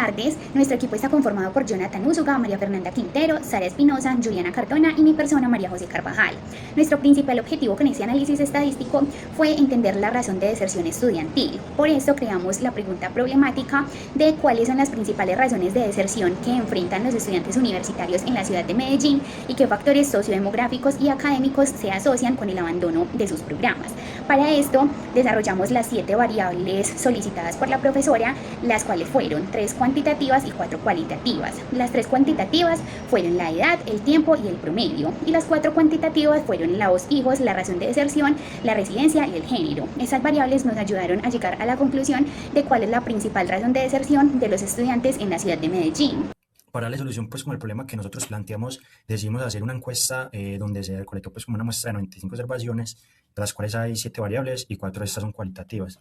tardes. Nuestro equipo está conformado por Jonathan Úsuga, María Fernanda Quintero, Sara Espinosa, Juliana Cardona y mi persona, María José Carvajal. Nuestro principal objetivo con este análisis estadístico fue entender la razón de deserción estudiantil. Por eso creamos la pregunta problemática de cuáles son las principales razones de deserción que enfrentan los estudiantes universitarios en la ciudad de Medellín y qué factores sociodemográficos y académicos se asocian con el abandono de sus programas. Para esto desarrollamos las 7 variables solicitadas por la profesora, las cuales fueron 3 cuantitativas y 4 cualitativas. Las 3 cuantitativas fueron la edad, el tiempo y el promedio, y las 4 cuantitativas fueron los hijos, la razón de deserción, la residencia y el género. Esas variables nos ayudaron a llegar a la conclusión de cuál es la principal razón de deserción de los estudiantes en la ciudad de Medellín. Para darle solución pues como el problema que nosotros planteamos, decidimos hacer una encuesta donde se recolectó pues como una muestra de 95 observaciones, de las cuales hay 7 variables y 4 de estas son cualitativas.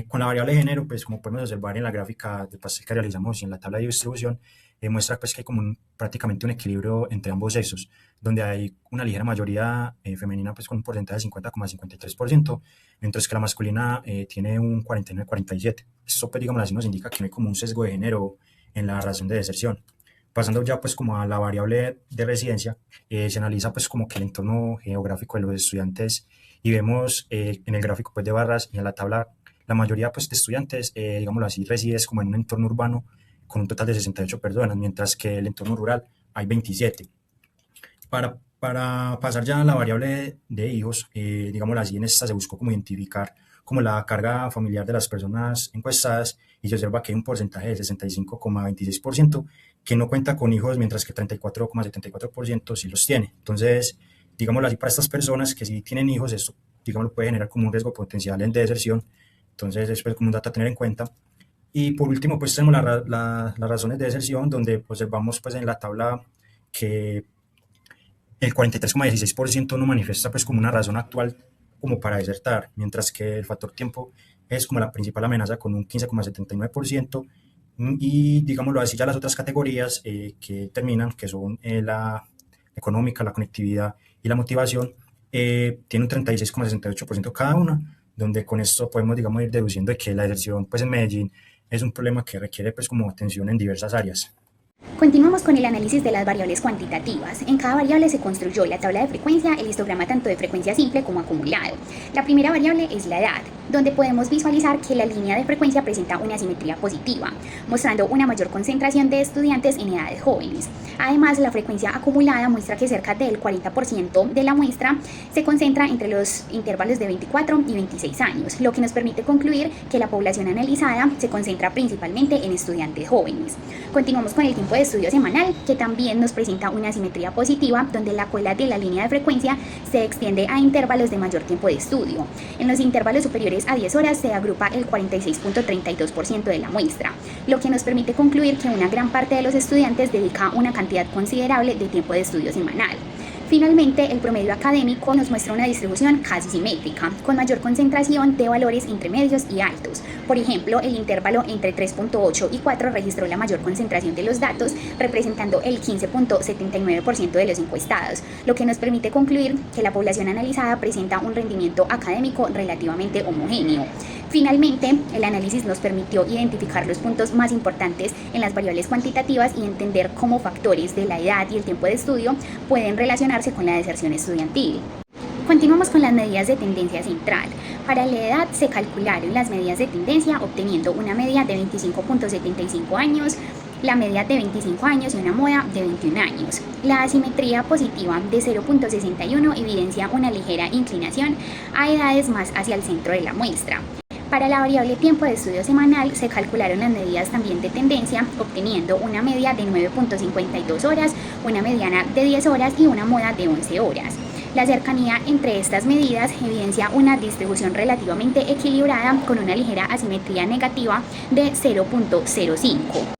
Con la variable de género, pues como podemos observar en la gráfica de pastel que realizamos y en la tabla de distribución, muestra pues que hay como prácticamente un equilibrio entre ambos sexos, donde hay una ligera mayoría femenina pues con un porcentaje de 50,53%, mientras que la masculina tiene un 49,47%. Esto pues digamos así nos indica que no hay como un sesgo de género en la razón de deserción. Pasando ya pues como a la variable de residencia, se analiza pues como que el entorno geográfico de los estudiantes y vemos en el gráfico pues de barras y en la tabla la mayoría pues de estudiantes, digámoslo así, reside como en un entorno urbano con un total de 68 personas, mientras que el entorno rural hay 27. Para pasar ya a la variable de hijos, digámoslo así, en esta se buscó como identificar como la carga familiar de las personas encuestadas y se observa que hay un porcentaje de 65,26% que no cuenta con hijos, mientras que 34,74% sí los tiene. Entonces, digámoslo así, para estas personas que sí tienen hijos, esto, digámoslo, puede generar como un riesgo potencial de deserción. Entonces, eso es como un dato a tener en cuenta. Y por último, pues tenemos las razones de deserción, donde observamos pues en la tabla que el 43,16% no manifiesta pues como una razón actual como para desertar, mientras que el factor tiempo es como la principal amenaza con un 15,79%, y digámoslo así ya las otras categorías que terminan, que son la económica, la conectividad y la motivación, tiene un 36,68% cada una, donde con esto podemos digamos ir deduciendo de que la deserción pues en Medellín es un problema que requiere pues como atención en diversas áreas. Continuamos con el análisis de las variables cuantitativas. En cada variable se construyó la tabla de frecuencia, el histograma tanto de frecuencia simple como acumulado. La primera variable es la edad, donde podemos visualizar que la línea de frecuencia presenta una simetría positiva, mostrando una mayor concentración de estudiantes en edades jóvenes. Además, la frecuencia acumulada muestra que cerca del 40% de la muestra se concentra entre los intervalos de 24 y 26 años, lo que nos permite concluir que la población analizada se concentra principalmente en estudiantes jóvenes. Continuamos con el tiempo de estudio semanal, que también nos presenta una simetría positiva, donde la cola de la línea de frecuencia se extiende a intervalos de mayor tiempo de estudio. En los intervalos superiores a 10 horas se agrupa el 46,32% de la muestra, lo que nos permite concluir que una gran parte de los estudiantes dedica una cantidad considerable de tiempo de estudio semanal. Finalmente, el promedio académico nos muestra una distribución casi simétrica, con mayor concentración de valores intermedios y altos. Por ejemplo, el intervalo entre 3.8 y 4 registró la mayor concentración de los datos, representando el 15,79% de los encuestados, lo que nos permite concluir que la población analizada presenta un rendimiento académico relativamente homogéneo. Finalmente, el análisis nos permitió identificar los puntos más importantes en las variables cuantitativas y entender cómo factores de la edad y el tiempo de estudio pueden relacionarse con la deserción estudiantil. Continuamos con las medidas de tendencia central. Para la edad se calcularon las medidas de tendencia obteniendo una media de 25,75 años, la media de 25 años y una moda de 21 años. La asimetría positiva de 0,61 evidencia una ligera inclinación a edades más hacia el centro de la muestra. Para la variable tiempo de estudio semanal se calcularon las medidas también de tendencia, obteniendo una media de 9,52 horas, una mediana de 10 horas y una moda de 11 horas. La cercanía entre estas medidas evidencia una distribución relativamente equilibrada con una ligera asimetría negativa de 0,05.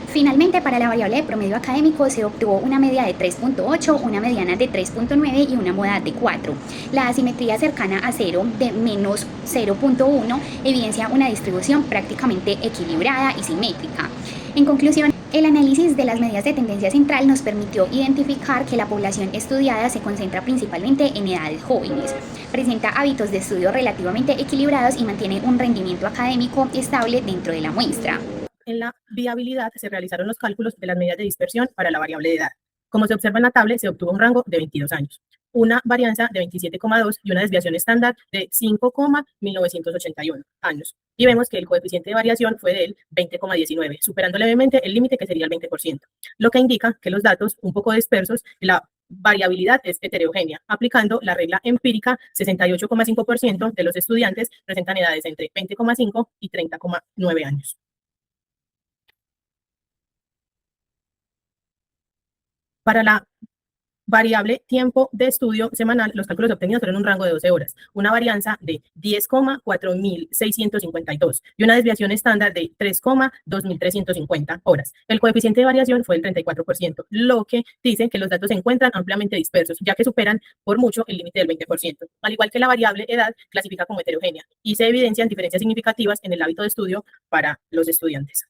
Finalmente, para la variable de promedio académico se obtuvo una media de 3,8, una mediana de 3,9 y una moda de 4. La asimetría cercana a 0 de menos 0,1 evidencia una distribución prácticamente equilibrada y simétrica. En conclusión, el análisis de las medidas de tendencia central nos permitió identificar que la población estudiada se concentra principalmente en edades jóvenes, presenta hábitos de estudio relativamente equilibrados y mantiene un rendimiento académico estable dentro de la muestra. En la viabilidad se realizaron los cálculos de las medidas de dispersión para la variable de edad. Como se observa en la tabla, se obtuvo un rango de 22 años, una varianza de 27,2 y una desviación estándar de 5,1981 años. Y vemos que el coeficiente de variación fue del 20,19, superando levemente el límite que sería el 20%, lo que indica que los datos un poco dispersos, la variabilidad es heterogénea. Aplicando la regla empírica, 68,5% de los estudiantes presentan edades entre 20,5 y 30,9 años. Para la variable tiempo de estudio semanal, los cálculos obtenidos fueron un rango de 12 horas, una varianza de 10,4652 y una desviación estándar de 3,2350 horas. El coeficiente de variación fue el 34%, lo que dice que los datos se encuentran ampliamente dispersos, ya que superan por mucho el límite del 20%. Al igual que la variable edad, clasifica como heterogénea y se evidencian diferencias significativas en el hábito de estudio para los estudiantes.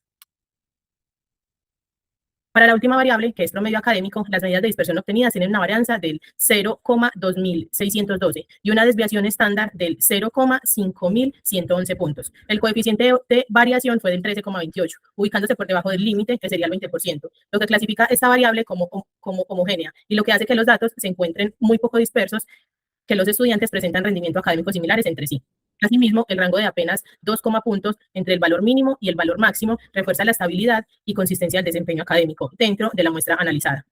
Para la última variable, que es promedio académico, las medidas de dispersión obtenidas tienen una varianza del 0,2612 y una desviación estándar del 0,5111 puntos. El coeficiente de variación fue del 13,28, ubicándose por debajo del límite, que sería el 20%, lo que clasifica esta variable como homogénea y lo que hace que los datos se encuentren muy poco dispersos, que los estudiantes presentan rendimiento académico similares entre sí. Asimismo, el rango de apenas 2 puntos entre el valor mínimo y el valor máximo refuerza la estabilidad y consistencia del desempeño académico dentro de la muestra analizada.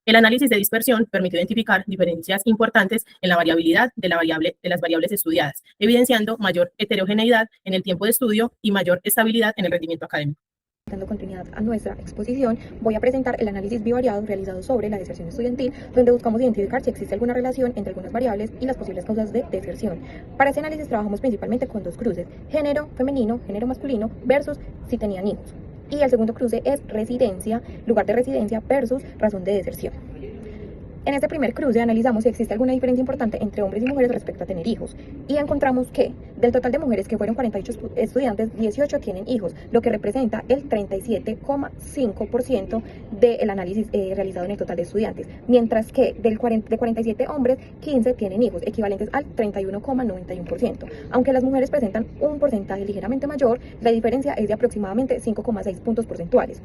El análisis de dispersión permitió identificar diferencias importantes en la variabilidad de las variables estudiadas, evidenciando mayor heterogeneidad en el tiempo de estudio y mayor estabilidad en el rendimiento académico. Dando continuidad a nuestra exposición, voy a presentar el análisis bivariado realizado sobre la deserción estudiantil, donde buscamos identificar si existe alguna relación entre algunas variables y las posibles causas de deserción. Para este análisis trabajamos principalmente con dos cruces: género femenino, género masculino versus si tenían hijos. Y el segundo cruce es residencia, lugar de residencia versus razón de deserción. En este primer cruce analizamos si existe alguna diferencia importante entre hombres y mujeres respecto a tener hijos, y encontramos que del total de mujeres que fueron 48 estudiantes, 18 tienen hijos, lo que representa el 37,5% del análisis realizado en el total de estudiantes, mientras que de 47 hombres, 15 tienen hijos, equivalentes al 31,91%. Aunque las mujeres presentan un porcentaje ligeramente mayor, la diferencia es de aproximadamente 5,6 puntos porcentuales.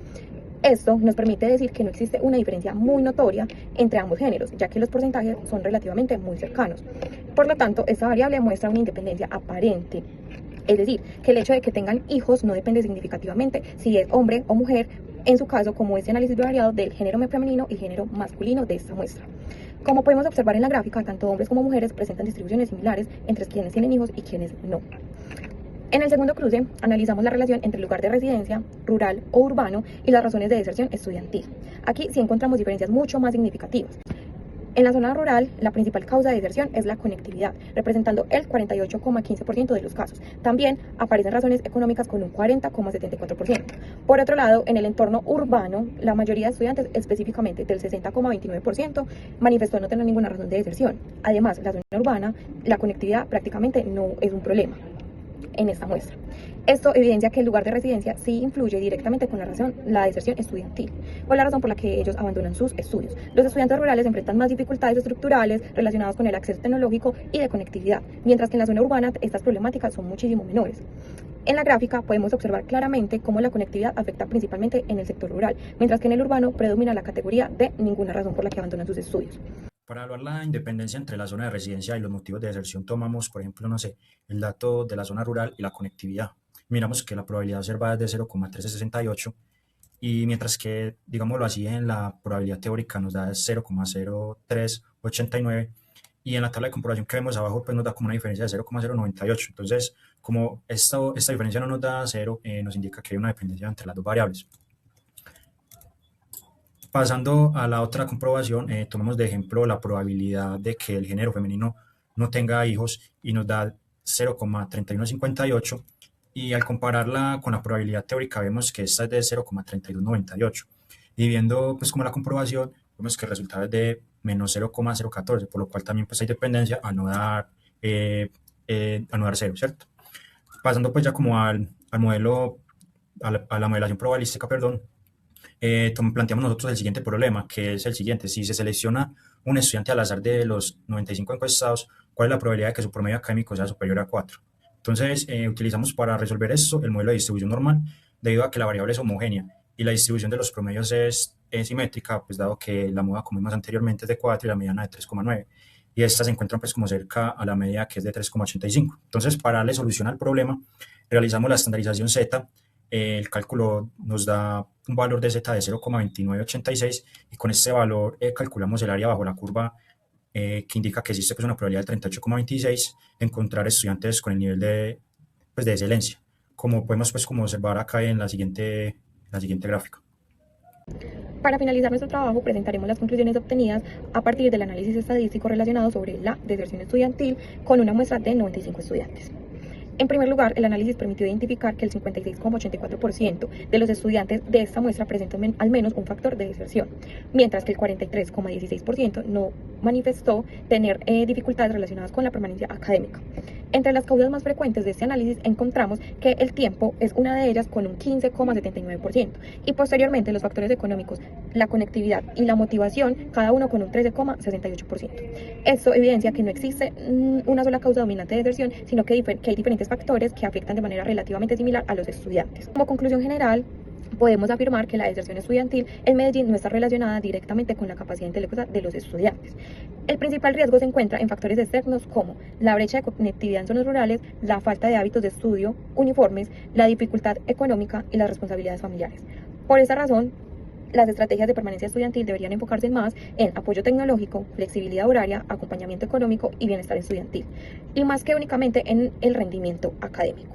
Esto nos permite decir que no existe una diferencia muy notoria entre ambos géneros, ya que los porcentajes son relativamente muy cercanos. Por lo tanto, esta variable muestra una independencia aparente. Es decir, que el hecho de que tengan hijos no depende significativamente si es hombre o mujer, en su caso, como este análisis variado del género femenino y género masculino de esta muestra. Como podemos observar en la gráfica, tanto hombres como mujeres presentan distribuciones similares entre quienes tienen hijos y quienes no. En el segundo cruce, analizamos la relación entre el lugar de residencia, rural o urbano, y las razones de deserción estudiantil. Aquí sí encontramos diferencias mucho más significativas. En la zona rural, la principal causa de deserción es la conectividad, representando el 48,15% de los casos. También aparecen razones económicas con un 40,74%. Por otro lado, en el entorno urbano, la mayoría de estudiantes, específicamente del 60,29%, manifestó no tener ninguna razón de deserción. Además, la zona urbana, la conectividad prácticamente no es un problema en esta muestra. Esto evidencia que el lugar de residencia sí influye directamente con la deserción estudiantil, o la razón por la que ellos abandonan sus estudios. Los estudiantes rurales enfrentan más dificultades estructurales relacionadas con el acceso tecnológico y de conectividad, mientras que en la zona urbana estas problemáticas son muchísimo menores. En la gráfica podemos observar claramente cómo la conectividad afecta principalmente en el sector rural, mientras que en el urbano predomina la categoría de ninguna razón por la que abandonan sus estudios. Para evaluar la independencia entre la zona de residencia y los motivos de deserción, tomamos, por ejemplo, no sé, el dato de la zona rural y la conectividad. Miramos que la probabilidad observada es de 0,1368 y mientras que, digámoslo así, en la probabilidad teórica nos da 0,0389 y en la tabla de comprobación que vemos abajo pues nos da como una diferencia de 0,098. Entonces, como esta diferencia no nos da 0, nos indica que hay una dependencia entre las dos variables. Pasando a la otra comprobación, tomamos de ejemplo la probabilidad de que el género femenino no tenga hijos y nos da 0,3158 y al compararla con la probabilidad teórica vemos que esta es de 0,3298 y viendo pues como la comprobación vemos que el resultado es de menos 0,014, por lo cual también pues hay dependencia a no dar 0, ¿cierto? Pasando pues ya como al modelo, a la modelación probabilística, perdón. Planteamos nosotros el siguiente problema, que es el siguiente: si se selecciona un estudiante al azar de los 95 encuestados, ¿cuál es la probabilidad de que su promedio académico sea superior a 4? Entonces, utilizamos para resolver esto el modelo de distribución normal, debido a que la variable es homogénea y la distribución de los promedios es simétrica, pues dado que la moda, como vimos anteriormente, es de 4 y la mediana de 3,9, y estas se encuentran pues como cerca a la media, que es de 3,85. Entonces, para darle solución al problema, realizamos la estandarización Z. El cálculo nos da un valor de Z de 0,2986 y con este valor calculamos el área bajo la curva, que indica que existe pues una probabilidad del 38,26 de encontrar estudiantes con el nivel de excelencia, como podemos pues como observar acá en la siguiente gráfica. Para finalizar nuestro trabajo, presentaremos las conclusiones obtenidas a partir del análisis estadístico relacionado sobre la deserción estudiantil con una muestra de 95 estudiantes. En primer lugar, el análisis permitió identificar que el 56,84% de los estudiantes de esta muestra presentan al menos un factor de deserción, mientras que el 43,16% no manifestó tener dificultades relacionadas con la permanencia académica. Entre las causas más frecuentes de este análisis encontramos que el tiempo es una de ellas con un 15,79% y posteriormente los factores económicos, la conectividad y la motivación, cada uno con un 13,68%. Esto evidencia que no existe una sola causa dominante de deserción, sino que hay diferentes factores que afectan de manera relativamente similar a los estudiantes. Como conclusión general, podemos afirmar que la deserción estudiantil en Medellín no está relacionada directamente con la capacidad intelectual de los estudiantes. El principal riesgo se encuentra en factores externos como la brecha de conectividad en zonas rurales, la falta de hábitos de estudio uniformes, la dificultad económica y las responsabilidades familiares. Por esta razón, las estrategias de permanencia estudiantil deberían enfocarse más en apoyo tecnológico, flexibilidad horaria, acompañamiento económico y bienestar estudiantil, y más que únicamente en el rendimiento académico.